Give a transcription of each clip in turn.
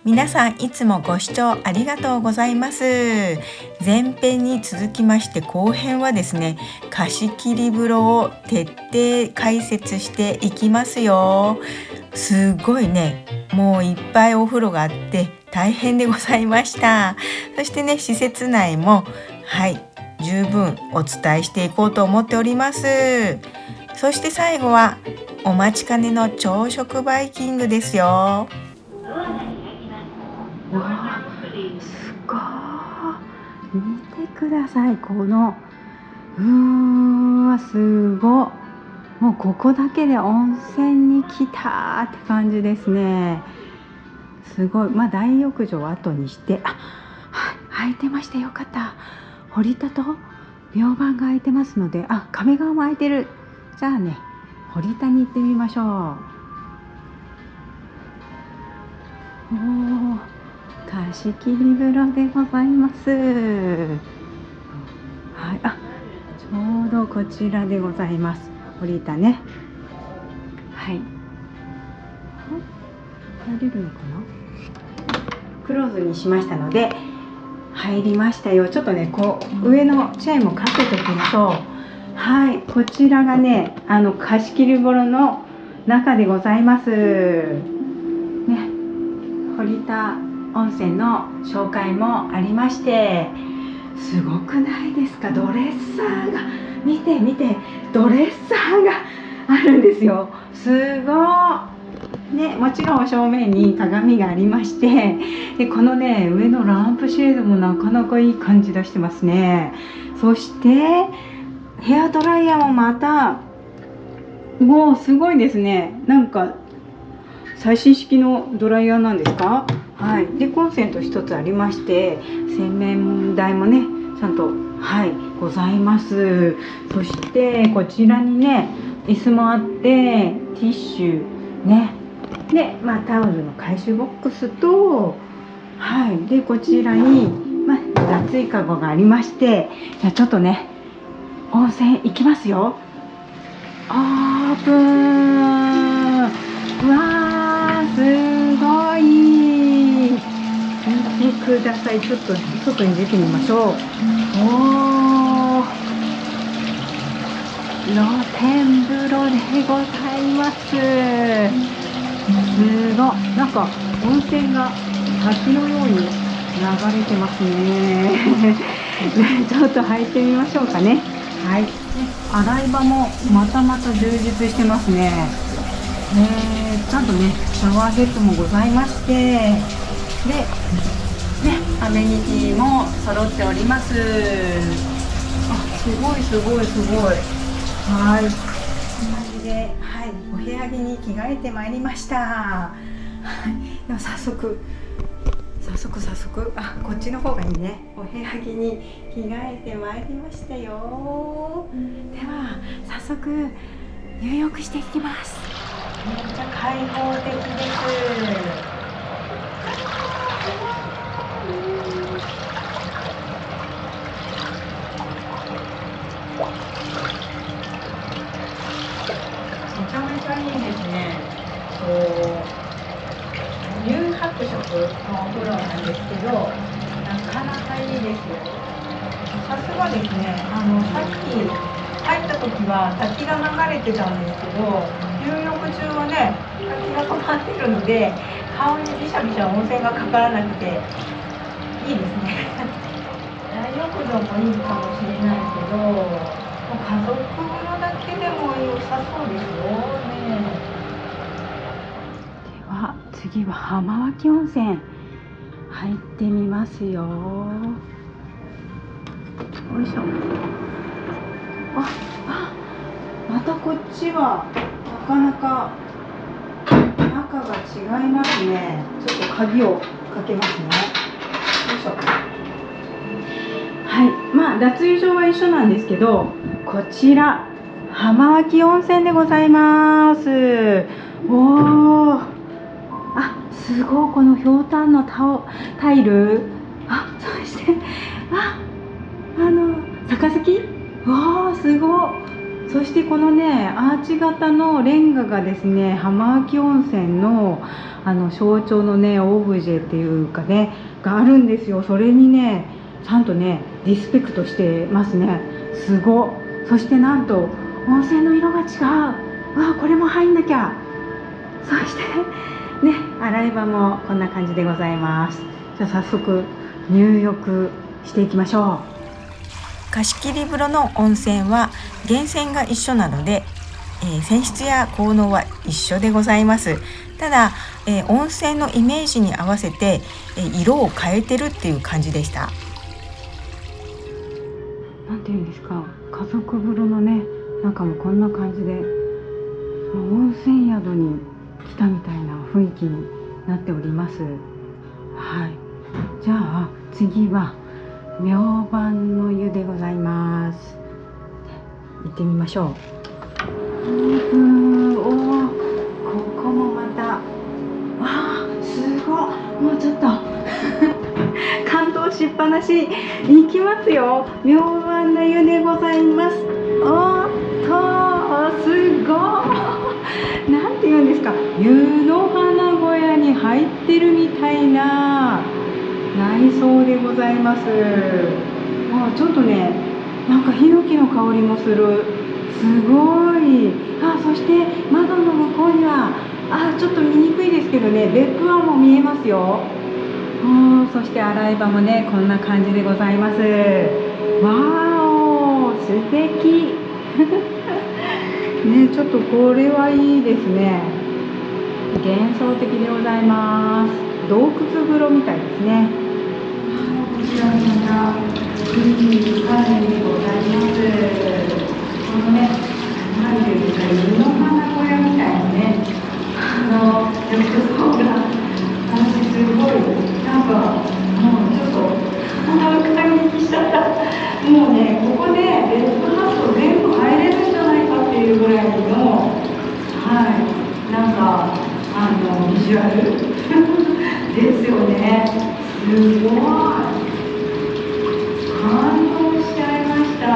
皆さんいつもご視聴ありがとうございます。前編に続きまして後編はですね、貸切風呂を徹底解説していきますよ。すごいね、もういっぱいお風呂があって大変でございました。そしてね、施設内も十分お伝えしていこうと思っております。そして最後はお待ちかねの朝食バイキングですよ。わあ、すごい。見てください、このすごい。もうここだけで温泉に来たって感じですね。すごい。大浴場を後にして、開いてました。よかった。堀田と明板が開いてますので、亀側も開いてる。じゃあね、堀田に行ってみましょう。貸し切り風呂でございます。ちょうどこちらでございます。堀田ね。入れるのかな。クローズにしましたので入りましたよ。ちょっとね、こう上のチェーンもかけておきましょう。こちらがね、貸し切り風呂の中でございますね。堀田温泉の紹介もありまして、すごくないですか。ドレッサーが見てドレッサーがあるんですよ。すごいね。もちろん正面に鏡がありまして、でこのね、上のランプシェードもなかなかいい感じ出してますね。そしてヘアドライヤーもまたもうすごいですね。なんか最新式のドライヤーなんですか。でコンセント一つありまして、洗面台もねちゃんとございます。そしてこちらにね、椅子もあって、ティッシュね、でタオルの回収ボックスと、でこちらに脱衣かごがありまして、じゃあちょっとね、温泉行きますよ。オープン。すごい。見てください。ちょっと外に出てみましょう。露天風呂でございます。すごい。なんか温泉が滝のように流れてますね。ちょっと入ってみましょうかね。洗い場もまた充実してますね。ちゃんとね、シャワーヘッドもございまして、でアメニティも揃っております。すごい。こんな感じで、お部屋着に着替えてまいりました。では早速こっちの方がいいね。お部屋着に着替えてまいりましたよ。では早速入浴していきます。めっちゃ開放的です。めちゃめちゃいいですね。乳白色のお風呂なんですけど、なかなかいいですよ。さすがですね。さっき入った時は滝が流れてたんですけど、入浴中はね、滝が止まってるので、顔にビシャビシャ温泉がかからなくていいですね。大浴場もいいかもしれないけど、家族風呂だけでも良さそうですよね。では次は浜脇温泉入ってみますよ。よいしょ。またこっちはなかなか中が違いますね。ちょっと鍵をかけますね。よいしょ。脱衣所は一緒なんですけど、こちら浜脇温泉でございます。すごい。このひょうたんのタイル、そして杯、すごい。そしてこのねアーチ型のレンガがですね、浜秋温泉の象徴のねオブジェっていうかねがあるんですよ。それにねちゃんとねリスペクトしてますね。すごっ。そしてなんと温泉の色が違う。わあ、これも入んなきゃ。そしてね、洗い場もこんな感じでございます。じゃあ早速入浴していきましょう。貸切風呂の温泉は源泉が一緒なので、泉質や効能は一緒でございます。ただ、温泉のイメージに合わせて、色を変えてるっていう感じでした。なんていうんですか、家族風呂のね中もこんな感じで温泉宿に来たみたいな雰囲気になっております。はい、じゃあ次は明礬の湯でございます。行ってみましょう。おお、ここもまたわあ、すごい。もうちょっと感動しっぱなし。行きますよ。明礬の湯でございます。おっと、すごい。なんて言うんですか、湯の花小屋に入ってるみたいな内装でございます。ちょっとね、なんかヒノキの香りもする。すごい。そして窓の向こうにはちょっと見にくいですけどね、別府湾も見えますよ。そして洗い場もねこんな感じでございます。わーお、素敵ね、ちょっとこれはいいですね。幻想的でございます。洞窟風呂みたいですね。こちらもまたいいカフェでございます。このね、なんていうんですか、湯の花小屋みたいなね、浴槽が私すごいなんかもうちょっと感激しちゃった。もうね、ここでベッドハウス全部入れるんじゃないかっていうぐらいのなんかビジュアルですよね。すごい感動しちゃいました。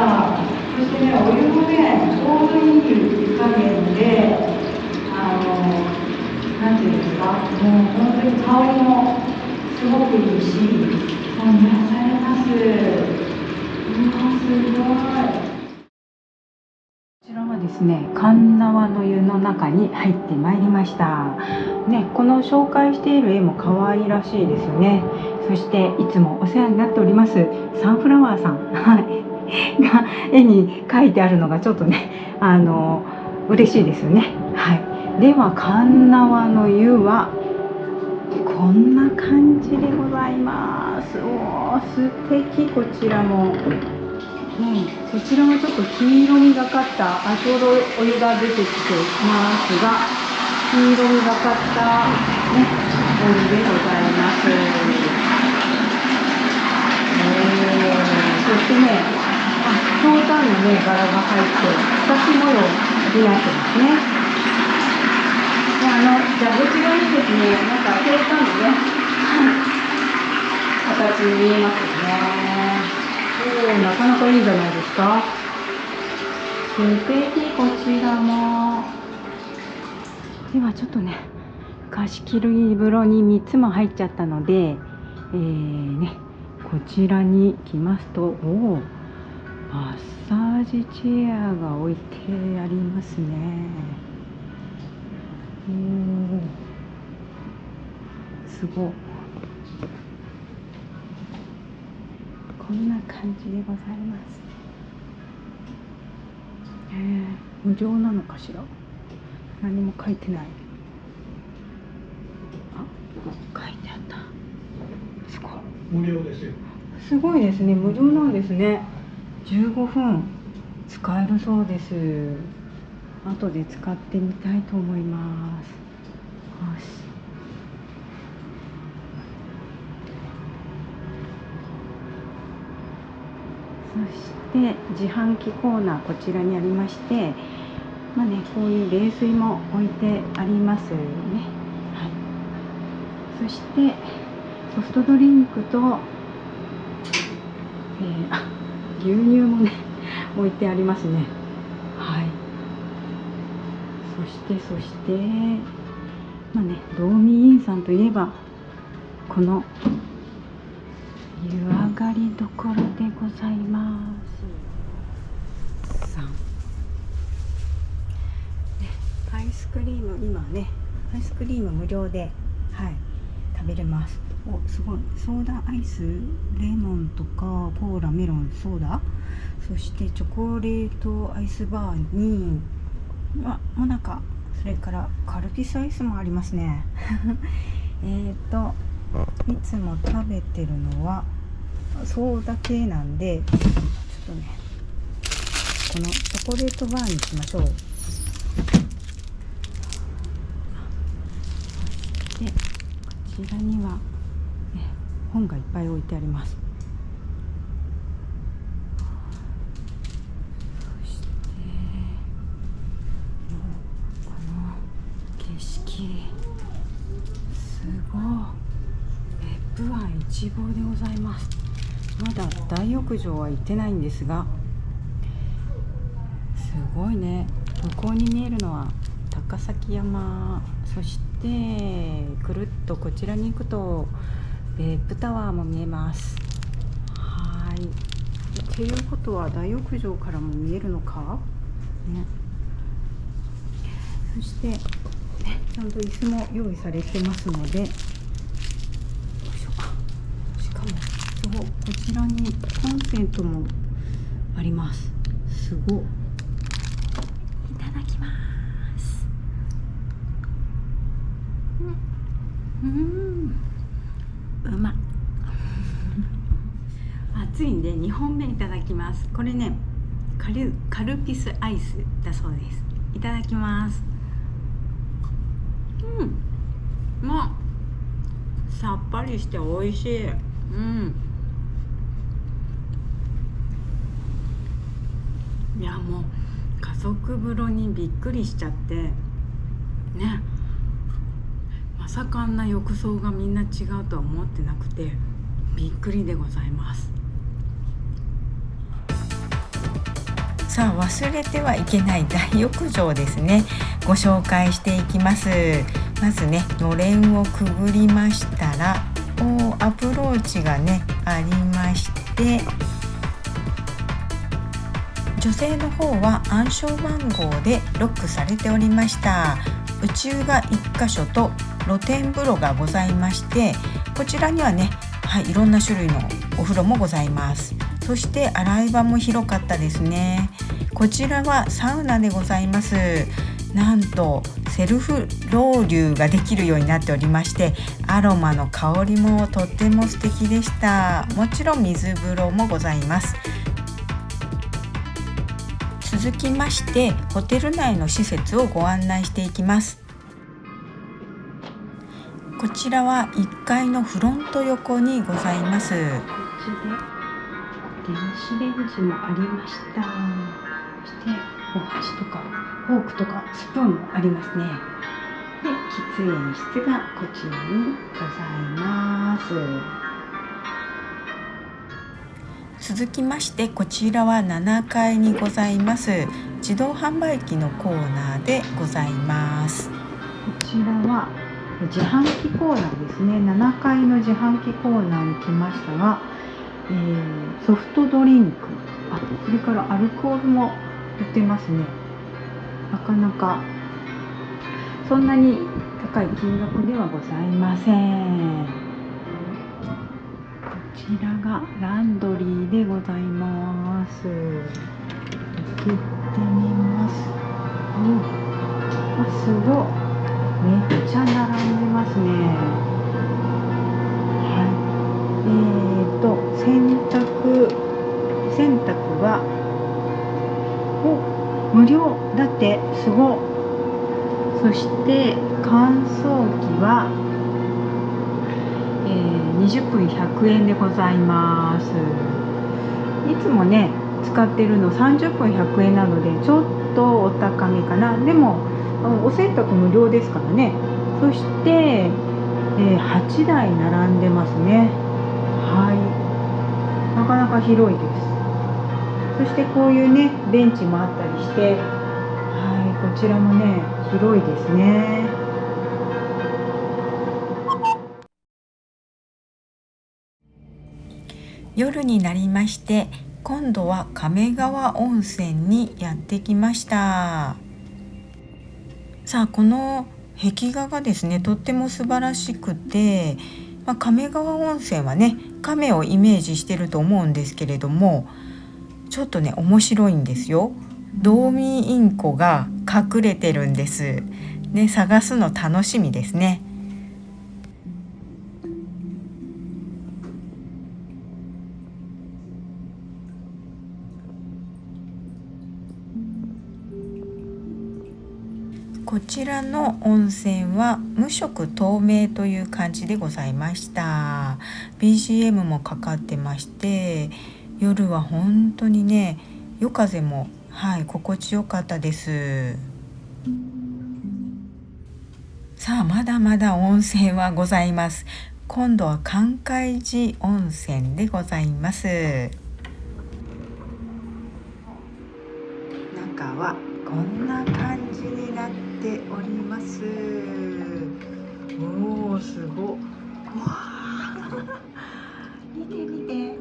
そしてね、お湯もねちょうどいい湯加減でなんていうんですか、もう本当に香りもすごくいいし、もう癒されます。すごい。こちらはですね、鉄輪の湯の中に入ってまいりました。ね、この紹介している絵も可愛らしいですよね。そしていつもお世話になっておりますサンフラワーさんが絵に描いてあるのがちょっとね、嬉しいですよね。はい。では鉄輪の湯はこんな感じでございます。おー、素敵。こちらも、こちらはちょっと黄色みがかったちょうどお湯が出てきてますが、黄色みがかった、お湯でございます。そしてね、ひょうたんのね柄が入って二つ模様になってますね。蛇口がいいですね。なんかひょうたんのね、形に見えますよね。なかなかいいじゃないですか。素敵。こちらも。ではちょっとね、貸し切り風呂に3つも入っちゃったので、こちらに来ますと、マッサージチェアが置いてありますね。すごい。こんな感じでございます。無料なのかしら。何も書いてない。書いてあった。すごい。無料ですよ。すごいですね。無料なんですね。15分使えるそうです。後で使ってみたいと思います。よし。そして自販機コーナーこちらにありまして、こういう冷水も置いてありますね。はい。そしてソフトドリンクと、牛乳もね置いてありますね。はい。そしてまあね、道民院さんといえばこの湯上がりどころでございます。アイスクリーム、今ねアイスクリーム無料で、はい、食べれます。すごい、ソーダアイス、レモンとかコーラ、メロン、ソーダ、そしてチョコレートアイスバーにもなか、それからカルピスアイスもありますねいつも食べてるのはソーダ系なんで、ちょっとねこのチョコレートバーにしましょう。で、こちらには、ね、本がいっぱい置いてあります。そしてこの景色すごい、別府湾一望でございます。まだ大浴場は行ってないんですが、すごいね。向こうに見えるのは高崎山、そしてくるっとこちらに行くと別府タワーも見えます。はい。っていうことは大浴場からも見えるのかね。そして、ね、ちゃんと椅子も用意されてますので、しかもこちらにコンセントもあります。すごい。いただきます。うまっ暑いんで2本目いただきます。これねカルピスアイスだそうです。いただきます。さっぱりして美味しい。いや、もう家族風呂にびっくりしちゃってね、まさかあんな浴槽がみんな違うとは思ってなくてびっくりでございます。さあ、忘れてはいけない大浴場ですね、ご紹介していきます。まずね、のれんをくぐりましたらアプローチがねありまして、女性の方は暗証番号でロックされておりました。内湯が1箇所と露天風呂がございまして、こちらにはね、いろんな種類のお風呂もございます。そして洗い場も広かったですね。こちらはサウナでございます。なんとセルフロウリュができるようになっておりまして、アロマの香りもとっても素敵でした。もちろん水風呂もございます。続きましてホテル内の施設をご案内していきます。こちらは1階のフロント横にございます。こっちで電子レンジもありました。そしてお箸とかフォークとかスプーンもありますね。で、喫煙室がこちらにございます。続きましてこちらは7階にございます自動販売機のコーナーでございます。こちらは自販機コーナーですね。7階の自販機コーナーに来ましたが、ソフトドリンク、それからアルコールも売ってますね。なかなかそんなに高い金額ではございません。こちらがランドリーでございます。行ってみます。すごい、めっちゃ並んでますね。洗濯は無料だって、すごい。そして乾燥機は20分100円でございます。いつもね使ってるの30分100円なのでちょっとお高めかな。でもお洗濯無料ですからね。そして、8台並んでますね。なかなか広いです。そしてこういうねベンチもあったりして、はい、こちらもね広いですね。夜になりまして、今度は亀川温泉にやってきました。さあ、この壁画がですねとっても素晴らしくて、亀川温泉はね亀をイメージしてると思うんですけれども、ちょっとね面白いんですよ。ドーミーインコが隠れてるんですね。探すの楽しみですね。こちらの温泉は無色透明という感じでございました。 BGM もかかってまして、夜は本当にね夜風も心地よかったです。さあ、まだまだ温泉はございます。今度は関海寺温泉でございます。中はこんな感じになっております。おー、すごっ。わー見て見て、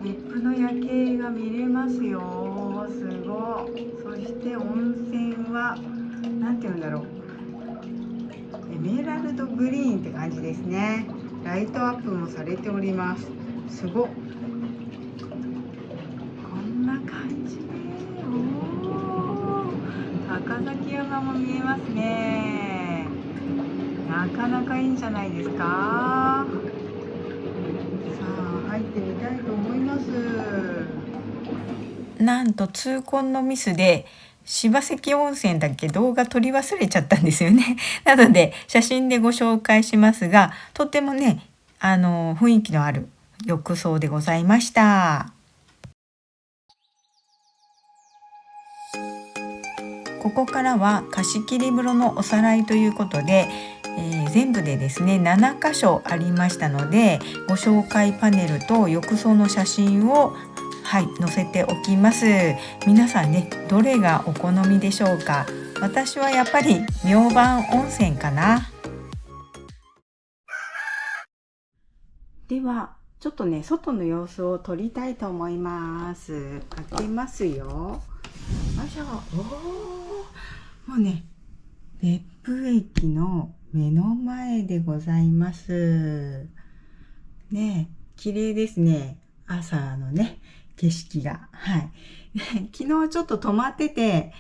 別府の夜景が見れますよ。すごい。そして温泉はなんていうんだろう、エメラルドグリーンって感じですね。ライトアップもされております。すごっ。こんな感じで、高崎山も見えますね。なかなかいいんじゃないですか。さあ、入ってみたいと思います。なんと痛恨のミスで柴関温泉だけ動画撮り忘れちゃったんですよね。なので写真でご紹介しますが、とってもね雰囲気のある浴槽でございました。ここからは貸切風呂のおさらいということで、全部でですね7箇所ありましたので、ご紹介パネルと浴槽の写真を載せておきます。皆さんねどれがお好みでしょうか。私はやっぱり明晩温泉かな。ではちょっとね外の様子を撮りたいと思います。開けますよ。よいしょ。もうね別府駅の目の前でございますね。綺麗ですね。朝のね景色が昨日ちょっと泊まってて、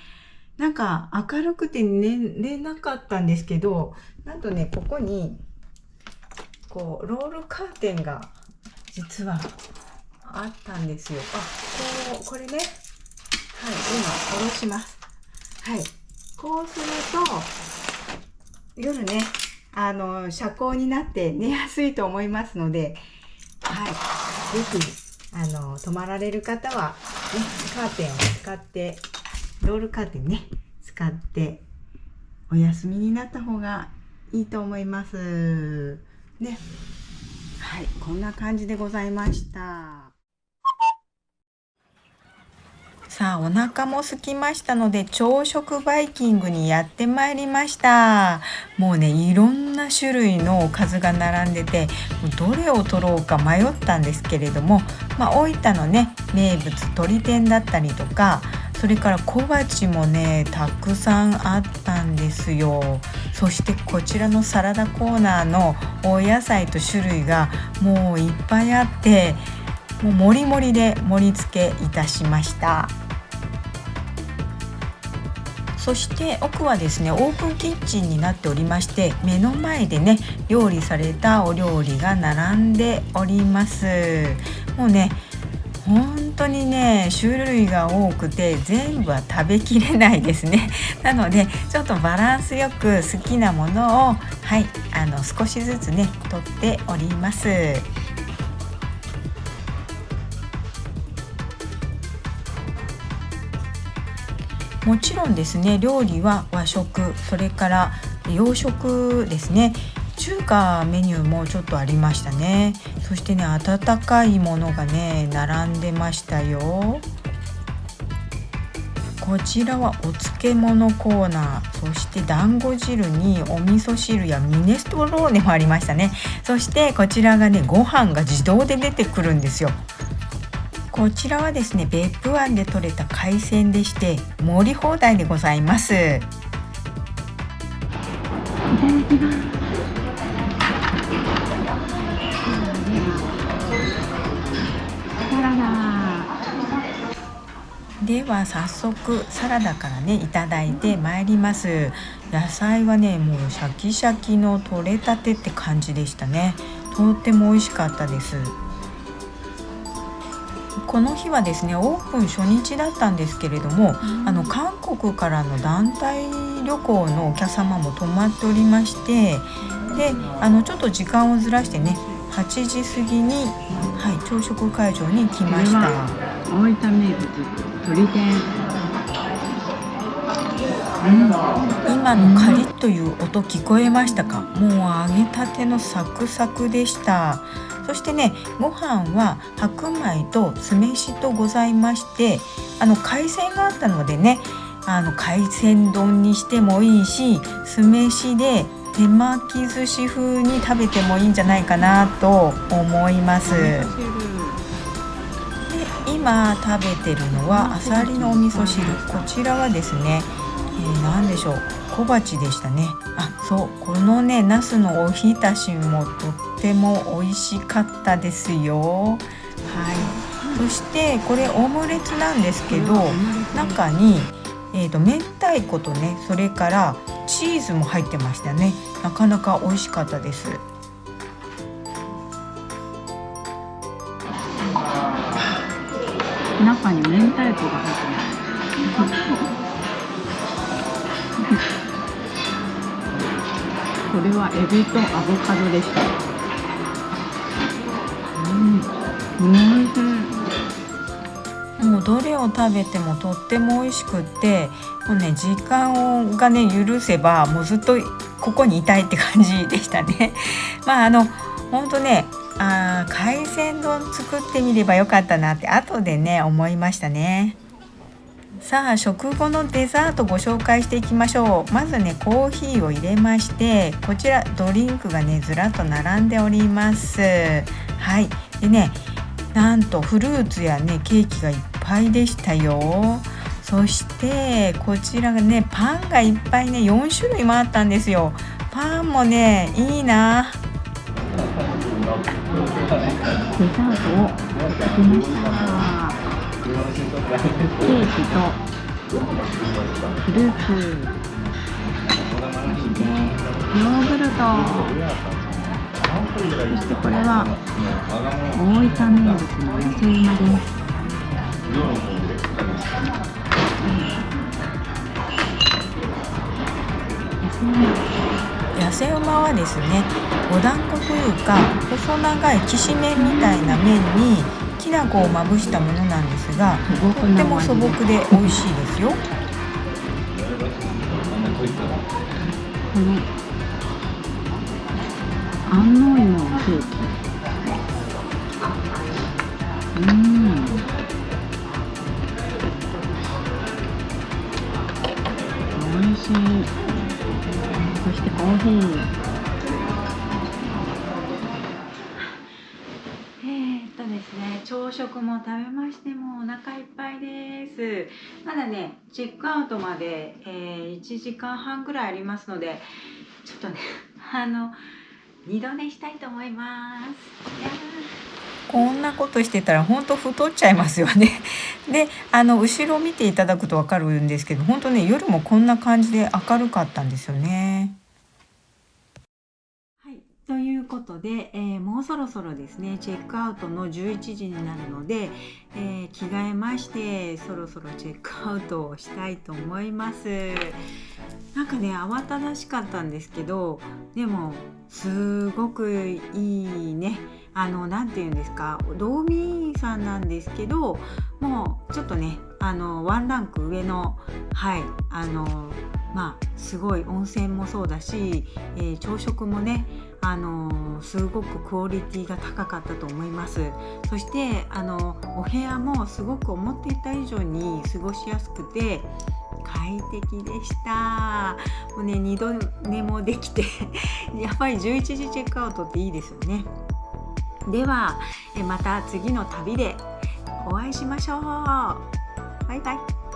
なんか明るくて寝れなかったんですけど、なんとねここにこうロールカーテンが実はあったんですよ。これね、今下ろします。こうすると夜ね遮光になって寝やすいと思いますので、ぜひ泊まられる方は、ね、カーテンを使ってロールカーテンね使ってお休みになった方がいいと思いますね。こんな感じでございました。さあ、お腹も空きましたので朝食バイキングにやってまいりました。もうねいろんな種類のおかずが並んでて、どれを取ろうか迷ったんですけれども、大分のね名物鶏天だったりとか、それから小鉢もねたくさんあったんですよ。そしてこちらのサラダコーナーのお野菜と種類がもういっぱいあって、もうもりもりで盛り付けいたしました。そして奥はですねオープンキッチンになっておりまして、目の前でね料理されたお料理が並んでおります。もうね本当にね種類が多くて全部は食べきれないですね。なのでちょっとバランスよく好きなものを少しずつね取っております。もちろんですね料理は和食、それから洋食ですね。中華メニューもちょっとありましたね。そしてね、温かいものがね並んでましたよ。こちらはお漬物コーナー、そして団子汁にお味噌汁やミネストローネもありましたね。そしてこちらがね、ご飯が自動で出てくるんですよ。こちらはですね、別府湾で採れた海鮮でして盛り放題でございます。いただきます。サラダでは早速サラダからねいただいてまいります。野菜はねもうシャキシャキの取れたてって感じでしたね。とっても美味しかったです。この日はですねオープン初日だったんですけれども、韓国からの団体旅行のお客様も泊まっておりまして、でちょっと時間をずらしてね8時過ぎに、朝食会場に来ました。大分名物鶏天、今のカリッという音聞こえましたか？もう揚げたてのサクサクでした。そしてね、ご飯は白米と酢飯とございまして、海鮮があったのでね、海鮮丼にしてもいいし、酢飯で手巻き寿司風に食べてもいいんじゃないかなと思います。で、今食べてるのはあさりのお味噌汁。こちらはですね、何でしょう、小鉢でしたね。そう、このね茄子のおひたしもとっても美味しかったですよ。そしてこれオムレツなんですけど、中に明太子とね、それからチーズも入ってましたね。なかなか美味しかったです。中に明太子が入ってますこれはエビとアボカドでした。おいしい。もうどれを食べてもとっても美味しくって、もうね時間がね許せばもうずっとここにいたいって感じでしたね。本当ね、海鮮丼作ってみればよかったなって後でね思いましたね。さあ、食後のデザートご紹介していきましょう。まずねコーヒーを入れまして、こちらドリンクがねずらっと並んでおります。でね、なんとフルーツやねケーキがいっぱいでしたよ。そしてこちらがねパンがいっぱいね4種類もあったんですよ。パンもねいいな。デザートを作りました。ケーキとフルーツ、そしてヨーグルト、そしてこれは大分名物の野生馬です。野生馬はですね、お団子というか細長いきしめんみたいな麺にきな粉をまぶしたものなんですが、とっても素朴で美味しいですよ。この安納芋のケーキ、美味しい。そしてコーヒー。ですね、朝食も食べましてもうお腹いっぱいです。まだねチェックアウトまで、1時間半ぐらいありますので、ちょっとね二度寝したいと思います。こんなことしてたら本当太っちゃいますよね。で後ろ見ていただくと分かるんですけど、本当ね夜もこんな感じで明るかったんですよね。ということで、もうそろそろですねチェックアウトの11時になるので、着替えましてそろそろチェックアウトをしたいと思います。なんかね慌ただしかったんですけど、でもすごくいいね、なんていうんですか、道民さんなんですけど、もうちょっとねワンランク上のすごい温泉もそうだし、朝食もねすごくクオリティが高かったと思います。そしてお部屋もすごく思っていた以上に過ごしやすくて快適でした。もうね、二度寝もできてやっぱり11時チェックアウトっていいですよね。ではまた次の旅でお会いしましょう。バイバイ。